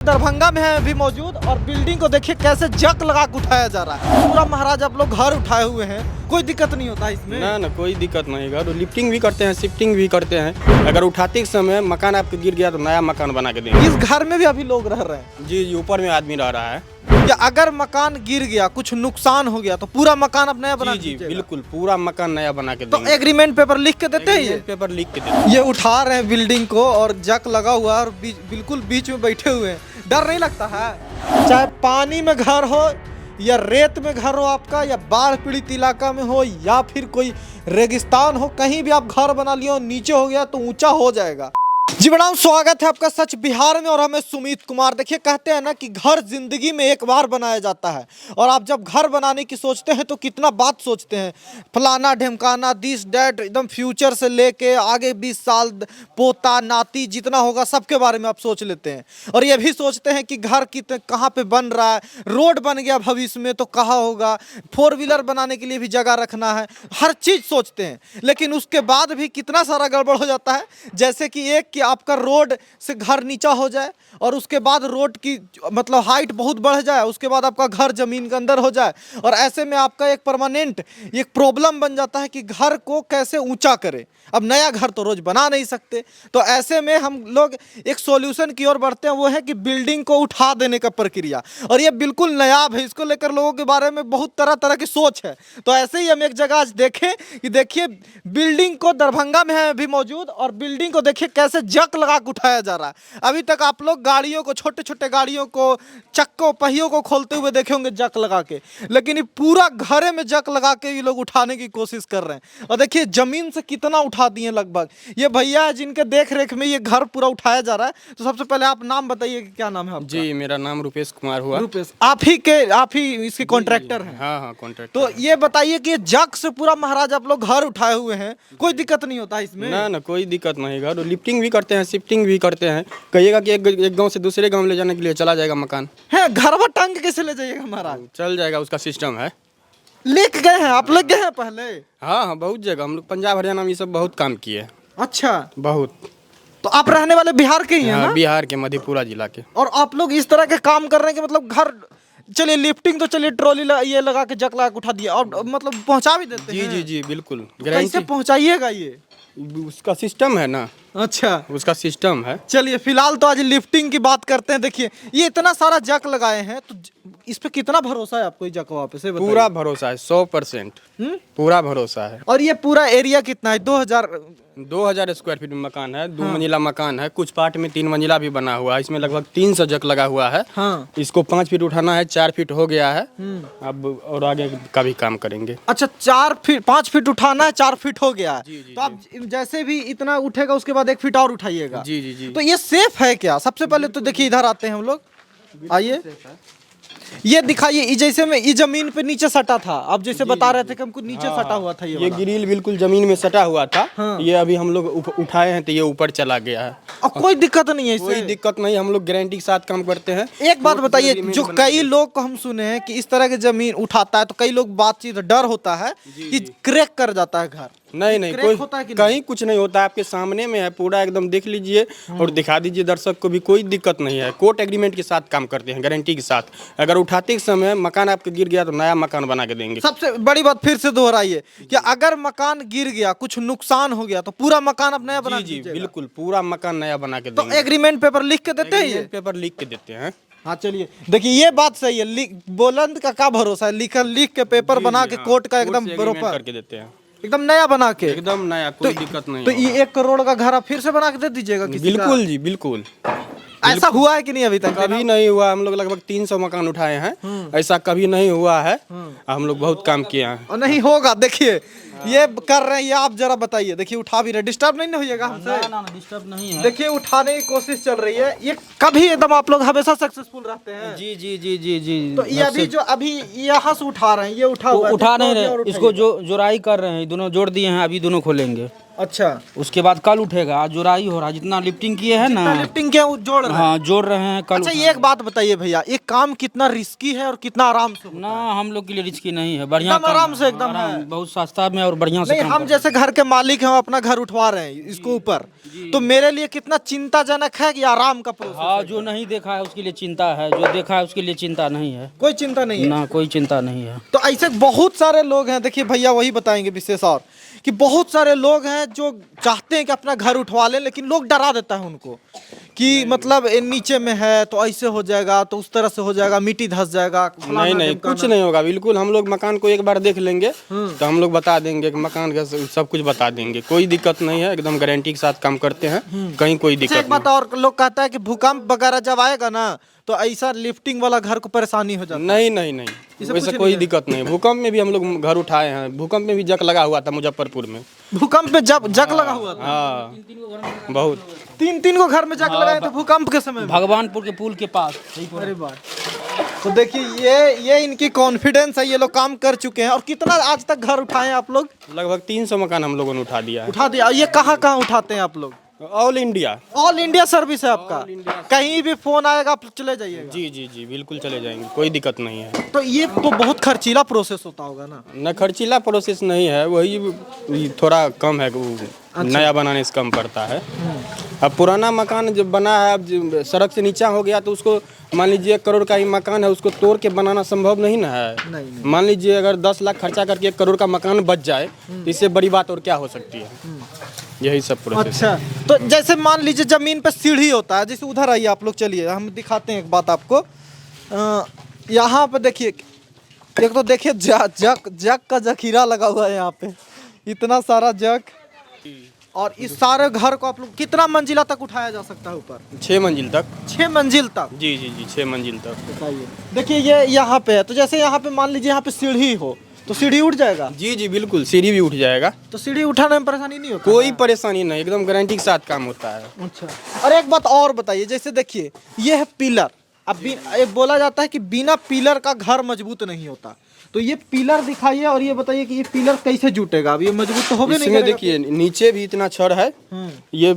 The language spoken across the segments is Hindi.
दरभंगा में है अभी मौजूद और बिल्डिंग को देखिए कैसे जक लगा के उठाया जा रहा है। पूरा महाराज आप लोग घर उठाए हुए हैं, कोई दिक्कत नहीं होता इसमें? ना कोई दिक्कत नहीं। घर लिफ्टिंग भी करते हैं, शिफ्टिंग भी करते हैं। अगर उठाते समय मकान आपके गिर गया तो नया मकान बना के देंगे। इस घर में भी अभी लोग रह रहे हैं? जी ऊपर में आदमी रह रहा है। या अगर मकान गिर गया, कुछ नुकसान हो गया तो पूरा मकान अब नया बना? जी बिल्कुल, पूरा मकान नया बना के तो देंगे। एग्रीमेंट पेपर लिख के देते हैं? ये पेपर लिख के देते। ये उठा रहे हैं बिल्डिंग को और जक लगा हुआ है और बिल्कुल बीच में बैठे हुए हैं। डर नहीं लगता है? चाहे पानी में घर हो या रेत में घर हो आपका, या बाढ़ पीड़ित इलाका में हो या फिर कोई रेगिस्तान हो, कहीं भी आप घर बना लियो, नीचे हो गया तो ऊंचा हो जाएगा। जी बड़ा स्वागत है आपका सच बिहार में और हमें सुमित कुमार। देखिए कहते हैं ना कि घर जिंदगी में एक बार बनाया जाता है और आप जब घर बनाने की सोचते हैं तो कितना बात सोचते हैं, फलाना ढिमकाना, दिस डैट, एकदम फ्यूचर से लेके आगे 20 साल पोता नाती जितना होगा सबके बारे में आप सोच लेते हैं। और ये भी सोचते हैं कि घर कहाँ पे बन रहा है, रोड बन गया भविष्य में तो कहाँ होगा, 4 व्हीलर बनाने के लिए भी जगह रखना है, हर चीज़ सोचते हैं। लेकिन उसके बाद भी कितना सारा गड़बड़ हो जाता है, जैसे कि एक कि आपका रोड से घर नीचा हो जाए और उसके बाद रोड की मतलब हाइट बहुत बढ़ जाए, उसके बाद आपका घर जमीन के अंदर हो जाए और ऐसे में आपका एक परमानेंट एक प्रॉब्लम बन जाता है कि घर को कैसे ऊंचा करें। अब नया घर तो रोज बना नहीं सकते, तो ऐसे में हम लोग एक सॉल्यूशन की ओर बढ़ते हैं, वो है कि बिल्डिंग को उठा देने का प्रक्रिया। और ये बिल्कुल नायाब है, इसको लेकर लोगों के बारे में बहुत तरह तरह की सोच है। तो ऐसे ही हम एक जगह आज देखें कि देखिए बिल्डिंग को, दरभंगा में है अभी मौजूद और बिल्डिंग को देखिए कैसे जक लगा के उठाया जा रहा है। अभी तक आप लोग गाड़ियों को, छोटे छोटे गाड़ियों को, चक्कों पहियों को खोलते हुए देखे होंगे जक लगा के, लेकिन ये पूरा घरे में जक लगा के ये लोग उठाने की कोशिश कर रहे हैं। और देखिए जमीन से कितना उठा दिए लगभग। ये भैया है जिनके देख रेख में ये घर पूरा उठाया जा रहा है। तो सबसे पहले आप नाम बताइए कि क्या नाम है आपका? जी मेरा नाम रुपेश कुमार हुआ। रुपेश, आप ही इसके कॉन्ट्रैक्टर हैं? हाँ कॉन्ट्रैक्टर। तो ये बताइए कि ये जक से पूरा महाराज आप लोग घर उठाए हुए हैं, कोई दिक्कत नहीं होता इसमें? ना कोई दिक्कत नहीं। घर लिफ्टिंग भी करते हैं, शिफ्टिंग भी करते हैं। कहिएगा कि एक गांव से दूसरे गांव ले जाने के लिए चला जाएगा मकान है, घर पर टांग के कैसे ले जाइएगा महाराज? चल जाएगा, उसका सिस्टम है। लेके गए हैं आप? लग गए हैं पहले? हाँ बहुत जगह हम लोग पंजाब हरियाणा में ये सब बहुत काम किए। अच्छा, बहुत। तो आप रहने वाले बिहार के ही हैं ना? बिहार के, मधेपुरा जिला के। और आप लोग इस तरह के काम कर रहे हैं कि मतलब घर, चलिए लिफ्टिंग तो चलिए ट्रॉली ये लगा के जक लगा के उठा दिया और मतलब पहुंचा भी देते हैं? जी बिल्कुल। कैसे पहुंचाइएगा ये? उसका सिस्टम है ना। अच्छा, उसका सिस्टम है। चलिए फिलहाल तो आज लिफ्टिंग की बात करते हैं। देखिए ये इतना सारा जक लगाए हैं, तो इस पे कितना भरोसा है आपको? जक वापस से पूरा भरोसा है, 100% पूरा भरोसा है। और ये पूरा एरिया कितना है? 2000 स्क्वायर फीट में मकान है। 2 मंजिला मकान है, कुछ पार्ट में 3 मंजिला भी बना हुआ है। इसमें लगभग 300 जक लगा हुआ है। हाँ। इसको 5 फीट उठाना है, 4 फीट हो गया है। अब और आगे का भी काम करेंगे। अच्छा, 5 फीट उठाना है, 4 फीट हो गया है। तो आप जैसे भी इतना उठेगा उसके बाद 1 फीट और उठाइएगा। जी। तो ये सेफ है क्या? सबसे पहले तो देखिए इधर आते हैं हम लोग, आइए ये दिखाइए। जैसे में ये जमीन पे नीचे सटा था, आप जैसे बता रहे थे कि हमको नीचे सटा हुआ था ये ग्रिल बिल्कुल जमीन में सटा हुआ था। ये अभी हम लोग उठाए हैं तो ये ऊपर चला गया है। और कोई दिक्कत नहीं है इससे? कोई दिक्कत नहीं, हम लोग गारंटी के साथ काम करते हैं। एक बात बताइए, जो कई लोग को हम सुने हैं कि इस तरह की जमीन उठाता है तो कई लोग बातचीत डर होता है कि क्रैक कर जाता है घर। नहीं कोई कहीं कुछ नहीं होता है। आपके सामने में है पूरा, एकदम देख लीजिए और दिखा दीजिए दर्शक को भी। कोई दिक्कत नहीं है, कोर्ट एग्रीमेंट के साथ काम करते हैं, गारंटी के साथ। अगर उठाते समय मकान आपके गिर गया तो नया मकान बना के देंगे। सबसे बड़ी बात फिर से दोहराइए कि अगर मकान गिर गया, कुछ नुकसान हो गया तो पूरा मकान आप नया बना? जी बिल्कुल, पूरा मकान नया बना के तो देंगे। एग्रीमेंट पेपर लिख के देते हैं? ये पेपर लिख के देते हैं। हाँ चलिए, देखिए ये बात सही है। बुलंद का क्या भरोसा है? लिख के पेपर बना के कोर्ट का एकदम बरोबर करके देते हैं, एकदम नया बना के। एकदम नया, कोई दिक्कत नहीं। तो ये 1 करोड़ का घर आप फिर से बना के दे दीजिएगा किसी का? बिल्कुल जी बिल्कुल। ऐसा हुआ है कि नहीं अभी तक? कभी नहीं हुआ। हम लोग लगभग 300 मकान उठाए हैं, ऐसा कभी नहीं हुआ है। हम लोग बहुत काम किए हैं और नहीं होगा। देखिए ये कर रहे हैं, ये आप जरा बताइए। देखिए उठा भी रहे, डिस्टर्ब नहीं होइएगा हमसे? ना डिस्टर्ब नहीं है। देखिए उठाने की कोशिश चल रही है। ये कभी एकदम आप लोग हमेशा सक्सेसफुल रहते हैं? जी। तो ये अभी जो अभी यहाँ से उठा रहे हैं, ये उठा हुआ है, उठा नहीं और रहे, इसको जो जोड़ाई कर रहे हैं, दोनों जोड़ दिए हैं, अभी दोनों खोलेंगे। अच्छा, उसके बाद कल उठेगा। आज जोराई हो रहा है, जितना लिफ्टिंग किए हैं ना, लिफ्टिंग क्या वो जोड़ रहे हैं? हाँ जोड़ रहे हैं। कल अच्छा, ये एक बात बताइए भैया, ये काम कितना रिस्की है और कितना आराम से होता ना, है? हम लोग के लिए रिस्की नहीं है, बढ़िया एकदम काम आराम है, से, एकदम आराम, है। बहुत सस्ता में और बढ़िया से नहीं, काम हम करते हैं। जैसे घर के मालिक हैं, हम अपना घर उठवा रहे हैं इसको ऊपर, तो मेरे लिए कितना चिंताजनक है कि आराम का प्रोसेस हाँ, है। जो नहीं देखा है उसके लिए चिंता है, जो देखा है उसके लिए चिंता नहीं है। कोई चिंता नहीं है। ना, कोई चिंता नहीं है। तो ऐसे बहुत सारे लोग हैं, देखिए भैया वही बताएंगे विशेष, और कि बहुत सारे लोग हैं जो चाहते हैं कि अपना घर उठवा लें, लेकिन लोग डरा देता है उनको कि मतलब ये नीचे में है तो ऐसे हो जाएगा, तो उस तरह से हो जाएगा, मिट्टी धंस जाएगा, फलाना नहीं नहीं, ढिमकाना। कुछ नहीं होगा, बिल्कुल। हम लोग मकान को एक बार देख लेंगे तो हम लोग बता देंगे कि मकान का सब कुछ बता देंगे, कोई दिक्कत नहीं है, एकदम गारंटी के साथ काम करते हैं, कहीं कोई अच्छा, दिक्कत एक बात नहीं। और, लोग कहता है कि भूकंप वगैरह जब आएगा ना तो ऐसा लिफ्टिंग वाला घर को परेशानी हो जाती है। नहीं नहीं नहीं, कुछ वैसे नहीं कोई है। दिक्कत नहीं। भूकंप में भी हम लोग घर उठाए हैं, भूकंप में भी जक लगा हुआ था मुजफ्फरपुर में। भूकंप में जब जग लगा हुआ था, हाँ, बहुत। तीन को घर में जग लगाए थे भूकंप के समय में। भगवानपुर के पुल के पास। अरे बात, तो देखिए ये इनकी कॉन्फिडेंस है, ये लोग काम कर चुके हैं। और कितना आज तक घर उठाए हैं आप लोग? लगभग 300 मकान हम लोगों ने उठा दिया है, उठा दिया। ये कहाँ कहाँ उठाते हैं आप लोग? All India. All India service है आपका, कहीं भी फोन आएगा आप चले जाइएगा? जी जी जी, बिल्कुल चले जाएंगे, कोई दिक्कत नहीं है। तो ये तो बहुत खर्चीला प्रोसेस होता होगा ना? न खर्चीला प्रोसेस नहीं है, वही थोड़ा कम है, वो नया बनाने से कम पड़ता है। अब पुराना मकान जब बना है, अब सड़क से नीचा हो गया तो उसको मान लीजिए 1 करोड़ का ही मकान है, उसको तोड़ के बनाना संभव नहीं ना है। नहीं। मान लीजिए अगर 10 लाख खर्चा करके 1 करोड़ का मकान बच जाए तो इससे बड़ी बात और क्या हो सकती है। यही सब प्रोसेस। अच्छा, तो जैसे मान लीजिए जमीन पे सीढ़ी होता है, जैसे उधर आइए आप लोग, चलिए हम दिखाते हैं एक बात आपको। यहाँ पे देखिए, एक तो देखिए जग का जखीरा लगा हुआ है यहाँ पे, इतना सारा जग। और इस सारे घर को आप लोग कितना मंजिला तक उठाया जा सकता है ऊपर? 6 मंजिल तक। 6 मंजिल तक? जी जी जी, 6 मंजिल तक। बताइए, देखिए ये यहाँ पे है, तो जैसे यहाँ पे मान लीजिए यहाँ पे सीढ़ी हो तो सीढ़ी उठ जाएगा? जी जी बिल्कुल, सीढ़ी भी उठ जाएगा, तो सीढ़ी उठाने में परेशानी नहीं होती? कोई परेशानी नहीं, एकदम गारंटी के साथ काम होता है। अच्छा, और एक बात और बताइए, जैसे देखिए ये है पिलर। अब एक बोला जाता है कि बिना पिलर का घर मजबूत नहीं होता, तो ये पिलर दिखाइए और ये बताइए कि ये पिलर कैसे जुटेगा? अब ये मजबूत तो होगा नहीं? इसमें देखिए नीचे भी इतना छड़ है, ये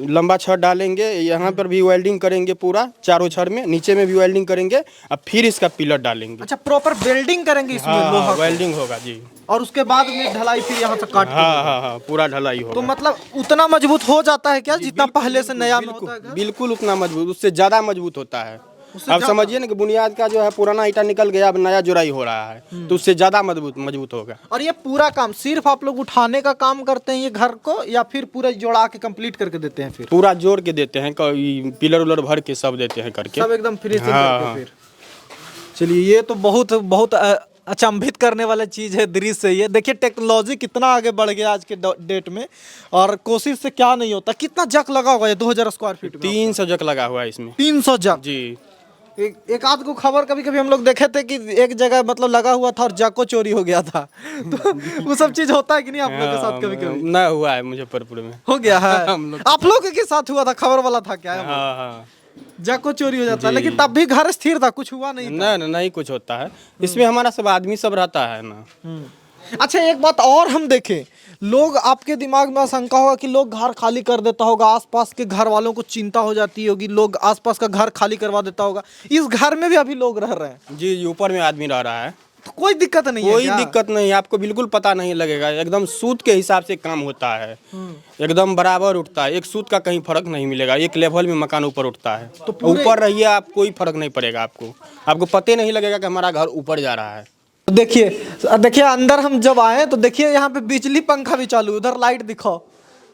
लंबा छड़ डालेंगे, यहाँ पर भी वेल्डिंग करेंगे पूरा चारों छड़ में, नीचे में भी वेल्डिंग करेंगे, अब फिर इसका पिलर डालेंगे। अच्छा, प्रॉपर वेल्डिंग करेंगे इसमें? हाँ, लोहा को? वेल्डिंग होगा जी। और उसके बाद में ढलाई फिर यहाँ से काट के? हाँ हाँ हाँ, पूरा ढलाई होगा। तो मतलब उतना मजबूत हो जाता है क्या जितना पहले से नया में होता है घर? बिल्कुल उतना मजबूत, उससे ज्यादा मजबूत होता है। उससे अब ज्यादा? समझिए ना कि बुनियाद का जो है पुराना ईटा निकल गया, अब नया जुराई हो रहा है, तो उससे ज्यादा मजबूत होगा। और ये पूरा काम सिर्फ आप लोग उठाने का काम करते हैं ये घर को, या फिर पूरा जोड़ा के कंप्लीट करके देते हैं? फिर पूरा जोड़ के देते हैं, पिलर उलर भर के सब देते हैं करके, सब एकदम फिनिशिंग हाँ, करके फिर? चलिए, ये तो बहुत बहुत अचंभित करने वाला चीज़ है, दृश्य है ये। देखिए टेक्नोलॉजी कितना आगे बढ़ गया आज के डेट में, और कोशिश से क्या नहीं होता। कितना जक लगा होगा ये 2000 स्क्वायर फीट में? 300 जक लगा हुआ है इसमें। 300 जक? जी। एक आध को खबर कभी कभी हम लोग देखे थे कि एक जगह मतलब लगा हुआ था और जको चोरी हो गया था। तो वो सब चीज होता है कि नहीं आप लोग के साथ कभी कभी? न हुआ है मुजफ्फरपुर में। हो गया है? हम लोग आप लोग के साथ हुआ था? खबर वाला था क्या? हाँ हाँ, जको चोरी हो जाता है, लेकिन तब भी घर स्थिर था, कुछ हुआ नहीं था? नहीं कुछ होता है इसमें, हमारा सब आदमी सब रहता है ना। अच्छा, एक बात और हम देखें, लोग, आपके दिमाग में आशंका होगा कि लोग घर खाली कर देता होगा, आसपास के घर वालों को चिंता हो जाती होगी, लोग आसपास का घर खाली करवा देता होगा। इस घर में भी अभी लोग रह रहे हैं? जी, ऊपर में आदमी रह रहा है, तो कोई दिक्कत नहीं है? कोई क्या? दिक्कत नहीं, आपको बिल्कुल पता नहीं लगेगा, एकदम सूत के हिसाब से काम होता है, एकदम बराबर उठता है, एक सूत का कहीं फर्क नहीं मिलेगा, एक लेवल में मकान ऊपर उठता है। तो पूरे- ऊपर रहिए आप, कोई फर्क नहीं पड़ेगा आपको पते नहीं लगेगा कि हमारा घर ऊपर जा रहा है। देखिए अंदर हम जब आए तो देखिए यहाँ पे बिजली पंखा भी चालू है, उधर लाइट दिखाओ,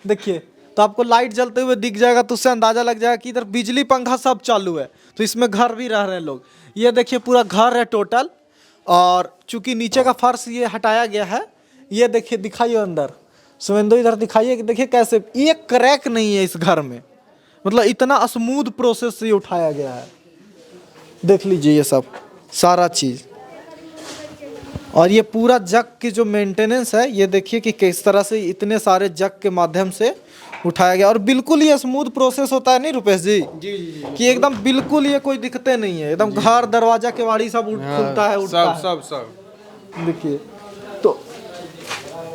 देखिए तो आपको लाइट जलते हुए दिख जाएगा, तो उससे अंदाजा लग जाएगा कि इधर बिजली पंखा सब चालू है, तो इसमें घर भी रह रहे हैं लोग। ये देखिए पूरा घर है टोटल, और चूंकि नीचे का फर्श ये हटाया गया है, ये देखिए, दिखाइए अंदर, सुमेंदो इधर दिखाइए कि देखिए कैसे एक क्रैक नहीं है इस घर में, मतलब इतना स्मूथ प्रोसेस से ये उठाया गया है। देख लीजिए ये सब सारा चीज़, और ये पूरा जग की जो मेंटेनेंस है, ये देखिए कि किस तरह से इतने सारे जग के माध्यम से उठाया गया, और बिल्कुल ये स्मूथ प्रोसेस होता है, नहीं रुपेश जी? जी जी, कि एकदम बिल्कुल ये कोई दिक्कतें नहीं है, एकदम घर दरवाजा केवाड़ी सब खुलता है, उठता है। सब देखिए, तो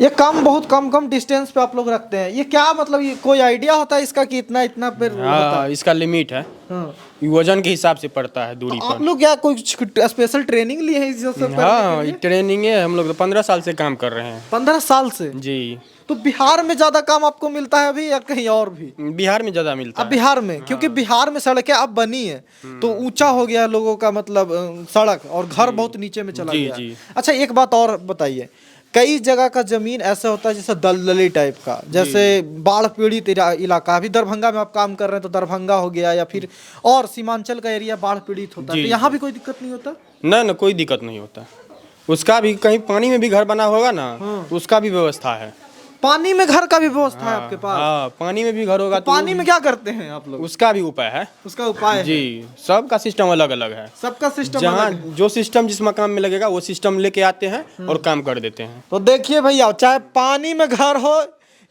ये कम बहुत कम डिस्टेंस पे आप लोग रखते हैं, ये क्या मतलब, ये कोई आइडिया होता है इसका कि इतना इतना पे होता हाँ, है? इसका लिमिट है, हाँ। ये वजन के हिसाब से पड़ता है दूरी आप पर। लोग क्या कोई स्पेशल ट्रेनिंग लिए हैं इस सब करने हाँ, के ये लिए? ट्रेनिंग है, हम लोग तो 15 साल से काम कर रहे हैं 15 साल से? जी। तो बिहार में ज्यादा काम आपको मिलता है अभी या कहीं और भी? बिहार में ज़्यादा मिलता अब है। बिहार में, क्योंकि बिहार में सड़कें अब बनी है तो ऊंचा हो गया लोगों का मतलब सड़क, और घर बहुत नीचे में चला जी, गया। जी। अच्छा एक बात और बताइए, कई जगह का जमीन ऐसा होता है जैसे दलदली टाइप का, जैसे बाढ़ पीड़ित इलाका, अभी दरभंगा में आप काम कर रहे हैं तो दरभंगा हो गया, या फिर और सीमांचल का एरिया बाढ़ पीड़ित होता है, जी, तो यहाँ भी कोई दिक्कत नहीं होता? ना कोई दिक्कत नहीं होता। उसका भी कहीं पानी में भी घर बना होगा ना, तो उसका भी व्यवस्था है। पानी में घर का भी व्यवस्था है आपके पास? हाँ, पानी में भी घर होगा तो पानी में क्या करते हैं आप लोग? उसका भी उपाय है उसका उपाय है? जी। सबका सिस्टम अलग अलग है, सबका सिस्टम जहाँ अलग है। जो सिस्टम जिस मकान में लगेगा वो सिस्टम लेके आते हैं और काम कर देते हैं। तो देखिए भैया, चाहे पानी में घर हो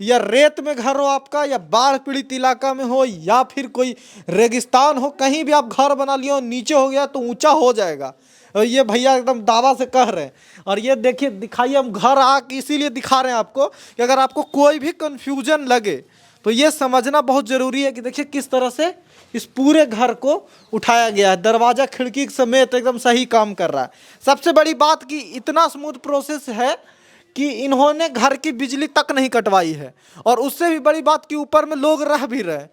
या रेत में घर हो आपका, या बाढ़ पीड़ित इलाका में हो, या फिर कोई रेगिस्तान हो, कहीं भी आप घर बना लियो, नीचे हो गया तो ऊंचा हो जाएगा, और ये भैया एकदम दावा से कह रहे हैं। और ये देखिए, दिखाइए, हम घर इसीलिए दिखा रहे हैं आपको कि अगर आपको कोई भी कंफ्यूजन लगे तो ये समझना बहुत ज़रूरी है कि देखिए किस तरह से इस पूरे घर को उठाया गया है, दरवाजा खिड़की समेत एकदम सही काम कर रहा है। सबसे बड़ी बात कि इतना स्मूथ प्रोसेस है कि इन्होंने घर की बिजली तक नहीं कटवाई है, और उससे भी बड़ी बात कि ऊपर में लोग रह भी रहे।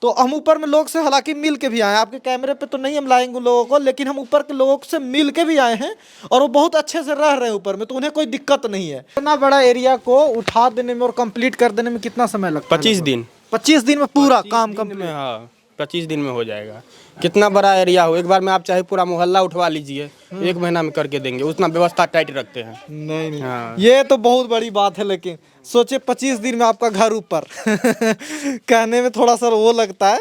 तो हम ऊपर में लोग से हालांकि मिल के भी आए हैं, आपके कैमरे पे तो नहीं हम लाएंगे उन लोगों को, लेकिन हम ऊपर के लोगों से मिल के भी आए हैं, और वो बहुत अच्छे से रह रहे हैं ऊपर में, तो उन्हें कोई दिक्कत नहीं है। इतना बड़ा एरिया को उठा देने में और कंप्लीट कर देने में कितना समय लगता है? 25 दिन। 25 दिन में पूरा 25 काम दिन कंप्लीट? में, हाँ 25 दिन में हो जाएगा। कितना बड़ा एरिया हो, एक बार में आप चाहे पूरा मोहल्ला उठवा लीजिए, 1 महीना में करके देंगे, उतना व्यवस्था टाइट रखते हैं। नहीं हाँ। ये तो बहुत बड़ी बात है, लेकिन सोचे 25 दिन में आपका घर ऊपर कहने में थोड़ा सा वो लगता है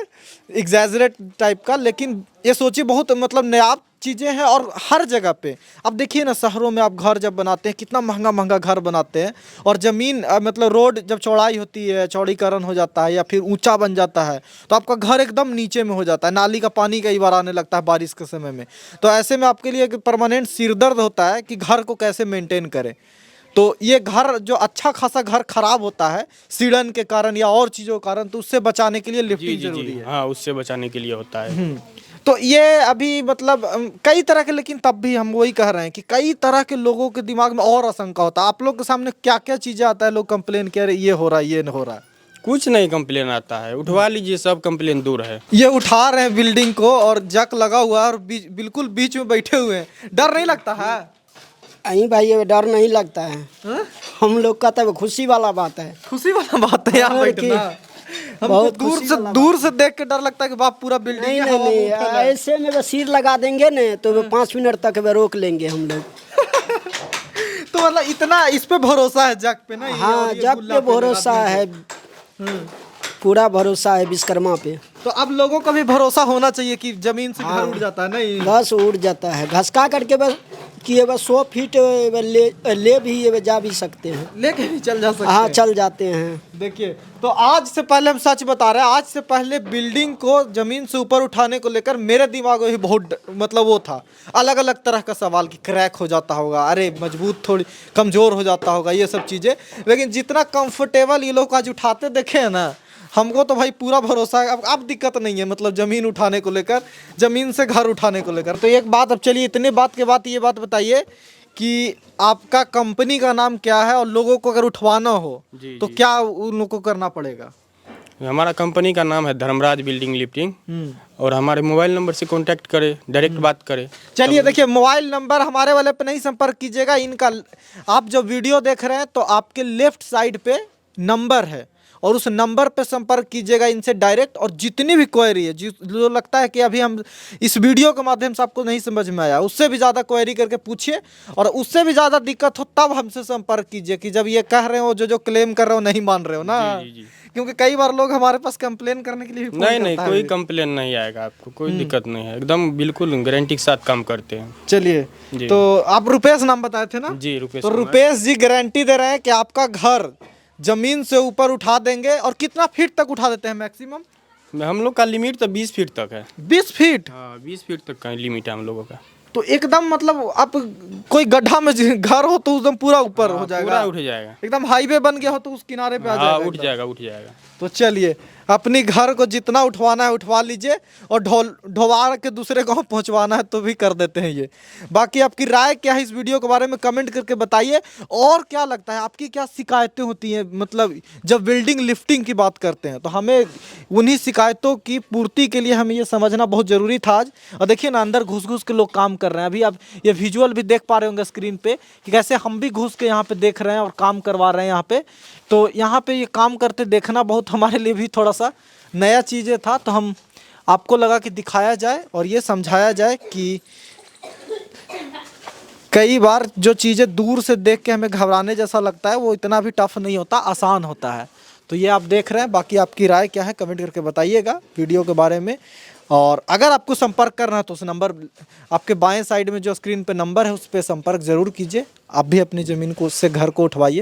एग्जैजरेट टाइप का, लेकिन ये सोचिए बहुत मतलब नायाब चीज़ें हैं। और हर जगह पे अब देखिए ना, शहरों में आप घर जब बनाते हैं कितना महंगा महंगा घर बनाते हैं, और ज़मीन मतलब रोड जब चौड़ाई होती है, चौड़ीकरण हो जाता है या फिर ऊंचा बन जाता है, तो आपका घर एकदम नीचे में हो जाता है, नाली का पानी कई बार आने लगता है बारिश के समय में। तो ऐसे में आपके लिए एक परमानेंट सिरदर्द होता है कि घर को कैसे मेंटेन करें। तो ये घर जो अच्छा खासा घर खराब होता है सीढ़न के कारण या और चीज़ों के कारण, तो उससे बचाने के लिए लिफ्टिंग जरूरी है। हाँ, उससे बचाने के लिए होता है। तो ये अभी मतलब कई तरह के, लेकिन तब भी हम वही कह रहे हैं कि कई तरह के लोगों के दिमाग में और आशंका होता है। आप लोग के सामने क्या क्या चीज़ें आता है, लोग कंप्लेन कह रहे ये हो रहा है, ये नहीं हो रहा है? कुछ नहीं कंप्लेन आता है, उठवा लीजिए, सब कंप्लेन दूर है। ये उठा रहे हैं बिल्डिंग को, और जक लगा हुआ है, और बिल्कुल बीच में बैठे हुए हैं, डर नहीं लगता है? नहीं भाई, ये डर नहीं लगता है। हाँ? हम लोग का तो खुशी वाला बात है। खुशी वाला बात है यार और बैठना। हमको बहुत दूर खुशी से वाला दूर से देख के डर लगता है कि बाप पूरा बिल्डिंग नहीं है, नहीं हवा में नहीं, उठल है। ऐसे में बस सिर लगा देंगे न तो 5 मिनट तक वे रोक लेंगे हम लोग। तो मतलब इतना इस पे भरोसा है जग पे ना? ये हाँ, और ये जग गुल्ला पे भरोसा लगाने है, पे। पूरा भरोसा है विश्वकर्मा पे। तो अब लोगों का भी भरोसा होना चाहिए कि जमीन से घर उठ जाता है नहीं? बस उड़ जाता है, घसका करके बस कि बस 100 फीट ले भी ये जा भी सकते हैं। लेके भी चल जा सकते हाँ, हैं। चल जाते हैं। देखिए, तो आज से पहले हम सच बता रहे हैं, आज से पहले बिल्डिंग को जमीन से ऊपर उठाने को लेकर मेरे दिमाग में भी बहुत मतलब वो था, अलग अलग तरह का सवाल कि क्रैक हो जाता होगा, अरे मजबूत थोड़ी कमज़ोर हो जाता होगा, ये सब चीज़ें। लेकिन जितना कंफर्टेबल ये लोग आज उठाते देखे हैं ना, हमको तो भाई पूरा भरोसा है। अब दिक्कत नहीं है मतलब ज़मीन उठाने को लेकर, ज़मीन से घर उठाने को लेकर। तो एक बात, अब चलिए इतने बात के बाद ये बात बताइए कि आपका कंपनी का नाम क्या है, और लोगों को अगर उठवाना हो तो क्या उन लोगों को करना पड़ेगा? हमारा कंपनी का नाम है धर्मराज बिल्डिंग लिफ्टिंग, और हमारे मोबाइल नंबर से कांटेक्ट करें, डायरेक्ट बात करें। चलिए देखिए, मोबाइल नंबर हमारे वाले पे नहीं संपर्क कीजिएगा, इनका आप जो वीडियो देख रहे हैं तो आपके लेफ्ट साइड पे नंबर है, और उस नंबर पे संपर्क कीजिएगा इनसे डायरेक्ट। और जितनी भी क्वेरी है, जो लगता है कि अभी हम इस वीडियो के माध्यम से आपको नहीं समझ में आया, उससे भी ज़्यादा क्वेरी करके पूछिए, और उससे भी ज़्यादा दिक्कत हो तब हमसे संपर्क कीजिए, कि जब ये कह रहे हो जो क्लेम कर रहे हो नहीं मान रहे हो ना। जी। क्योंकि कई बार लोग हमारे पास कंप्लेन करने के लिए भी फोन नहीं, करता है। कोई कंप्लेन नहीं आएगा आपको, कोई दिक्कत नहीं है, एकदम बिल्कुल गारंटी के साथ काम करते हैं। चलिए, जी। तो आप रुपेश नाम बताए थे ना? जी, रुपेश तो कुमार। रुपेश जी गारंटी दे रहे हैं कि आपका घर जमीन से ऊपर उठा देंगे। और कितना फीट तक उठा देते हैं मैक्सिमम? हम लोग का लिमिट तो 20 फीट तक है। 20 फीट? हाँ, 20 फीट तक का लिमिट है हम लोगों का। तो एकदम मतलब आप कोई गड्ढा में घर हो तो एकदम पूरा ऊपर हो जाएगा, पूरा उठ जाएगा। एकदम हाईवे बन गया हो तो उस किनारे पे आ हाँ जाएगा उठ एकदम। जाएगा, उठ जाएगा। तो चलिए अपनी घर को जितना उठवाना है उठवा लीजिए और ढोवार के दूसरे गांव पहुंचवाना है तो भी कर देते हैं ये। बाकी आपकी राय क्या है इस वीडियो के बारे में कमेंट करके बताइए। और क्या लगता है आपकी क्या शिकायतें होती हैं, मतलब जब बिल्डिंग लिफ्टिंग की बात करते हैं तो हमें उन्हीं शिकायतों की पूर्ति के लिए हमें ये समझना बहुत ज़रूरी था आज। और देखिए ना अंदर घुस घुस के लोग काम कर रहे हैं। अभी आप ये विजुअल भी देख पा रहे होंगे स्क्रीन पे कि कैसे हम भी घुस के यहाँ पे देख रहे हैं और काम करवा रहे हैं यहाँ पे। तो यहाँ पे ये काम करते देखना बहुत हमारे लिए भी थोड़ा सा नया चीज़ें था, तो हम आपको लगा कि दिखाया जाए और ये समझाया जाए कि कई बार जो चीज़ें दूर से देख के हमें घबराने जैसा लगता है वो इतना भी टफ नहीं होता, आसान होता है। तो ये आप देख रहे हैं। बाकी आपकी राय क्या है कमेंट करके बताइएगा वीडियो के बारे में। और अगर आपको संपर्क करना है तो उस नंबर आपके बाएं साइड में जो स्क्रीन पे नंबर है उस पर संपर्क ज़रूर कीजिए। आप भी अपनी ज़मीन को उससे घर को उठवाइए।